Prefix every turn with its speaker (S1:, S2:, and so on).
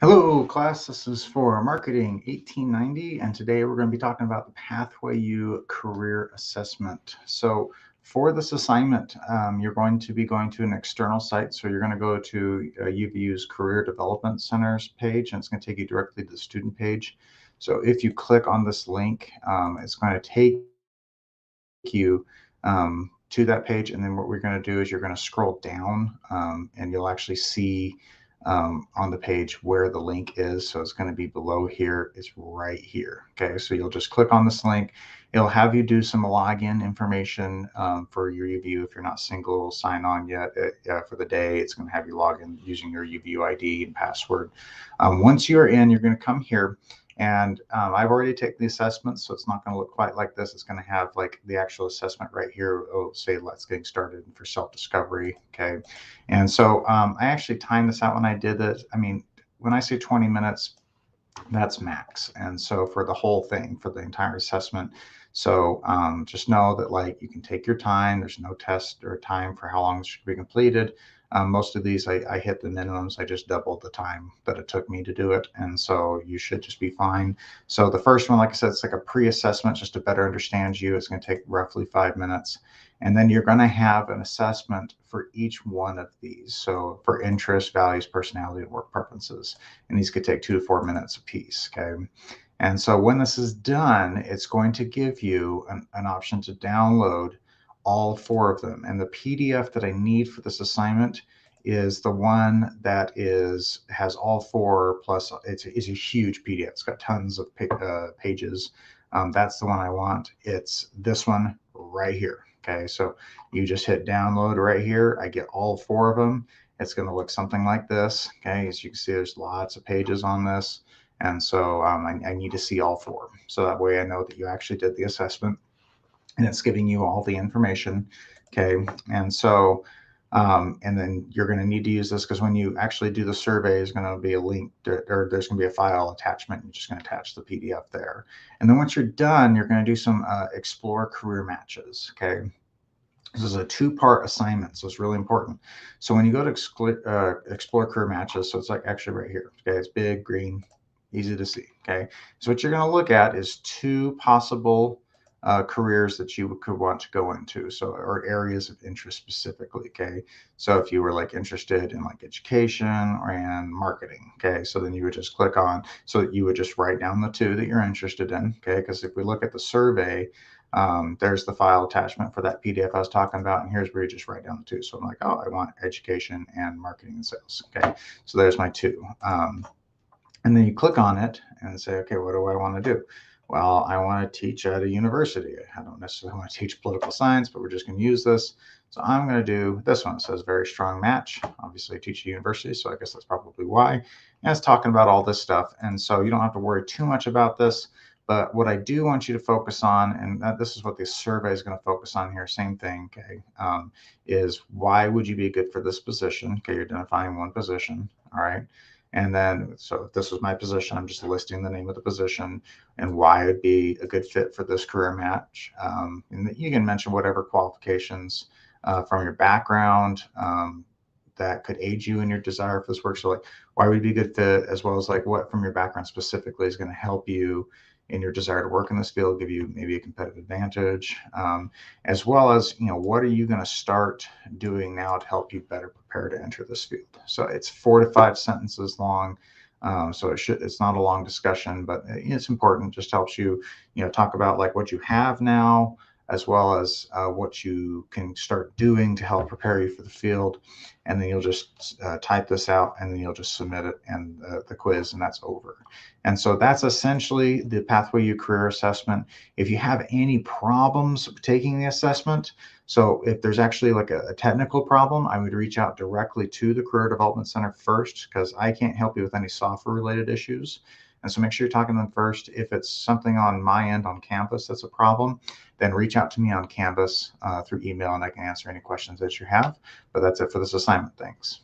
S1: Hello, class. This is for Marketing 1890, and today we're going to be talking about the PathwayU Career Assessment. So, for this assignment, you're going to be going to an external site. So, you're going to go to UVU's Career Development Center's page, and it's going to take you directly to the student page. So, if you click on this link, it's going to take you to that page. And then what we're going to do is you're going to scroll down and you'll actually see on the page where the link is. So it's going to be below here. It's right here. Okay, so you'll just click on this link. It'll have you do some login information for your UVU. If you're not single sign on yet for the day, it's going to have you log in using your UVU ID and password. Once you're in, you're going to come here. And I've already taken the assessment, so it's not going to look quite like this. It's going to have like the actual assessment right here. Oh, say let's get started for self-discovery. Okay. And so I actually timed this out when I did this. I mean, when I say 20 minutes, that's max. And so for the whole thing, for the entire assessment. So just know that like you can take your time. There's no test or time for how long this should be completed. Most of these, I hit the minimums. I just doubled the time that it took me to do it. And so you should just be fine. So the first one, like I said, it's like a pre-assessment just to better understand you. It's going to take roughly 5 minutes. And then you're going to have an assessment for each one of these. So for interest, values, personality, and work preferences. And these could take 2 to 4 minutes a piece. Okay. And so when this is done, it's going to give you an option to download all four of them. And the PDF that I need for this assignment is the one that has all four plus it's a huge PDF. It's got tons of pages. That's the one I want. It's this one right here. Okay, so you just hit download right here. I get all four of them. It's going to look something like this. Okay, as you can see, there's lots of pages on this. And so I need to see all four. So that way I know that you actually did the assessment and it's giving you all the information. Okay. And so, and then you're going to need to use this because when you actually do the survey, is going to be a link or there's going to be a file attachment. You're just going to attach the PDF there. And then once you're done, you're going to do some explore career matches. Okay. This is a two-part assignment, so it's really important. So when you go to explore career matches, so it's like actually right here. Okay, it's big, green, easy to see. Okay, so what you're going to look at is two possible careers that you could want to go into, so or areas of interest specifically. Okay, so if you were like interested in like education and marketing, okay, so then you would just click on, so you would just write down the two that you're interested in. Okay, because if we look at the survey, there's the file attachment for that PDF I was talking about, and here's where you just write down the two. So I'm like, oh, I want education and marketing and sales. Okay, so there's my two. And then you click on it and say, okay, what do I want to do? Well, I want to teach at a university. I don't necessarily want to teach political science, but we're just going to use this. So I'm going to do this one. It says very strong match. Obviously, I teach at a university, so I guess that's probably why. And it's talking about all this stuff. And so you don't have to worry too much about this. But what I do want you to focus on, and this is what the survey is going to focus on here, same thing, okay, is why would you be good for this position? Okay, you're identifying one position, all right? And then, so if this was my position, I'm just listing the name of the position and why it'd be a good fit for this career match. And you can mention whatever qualifications from your background that could aid you in your desire for this work. So like, why would it be a good fit, as well as like what from your background specifically is going to help you in your desire to work in this field, give you maybe a competitive advantage, as well as, you know, what are you going to start doing now to help you better prepare to enter this field? So it's 4 to 5 sentences long. So it's not a long discussion, but it's important. Just helps you, you know, talk about like what you have now, as well as what you can start doing to help prepare you for the field. And then you'll just type this out and then you'll just submit it and the quiz, and that's over. And so that's essentially the PathwayU career assessment. If you have any problems taking the assessment, so if there's actually like a technical problem, I would reach out directly to the Career Development Center first, because I can't help you with any software related issues. And so make sure you're talking to them first. If it's something on my end on campus that's a problem, then reach out to me on Canvas through email and I can answer any questions that you have. But that's it for this assignment. Thanks.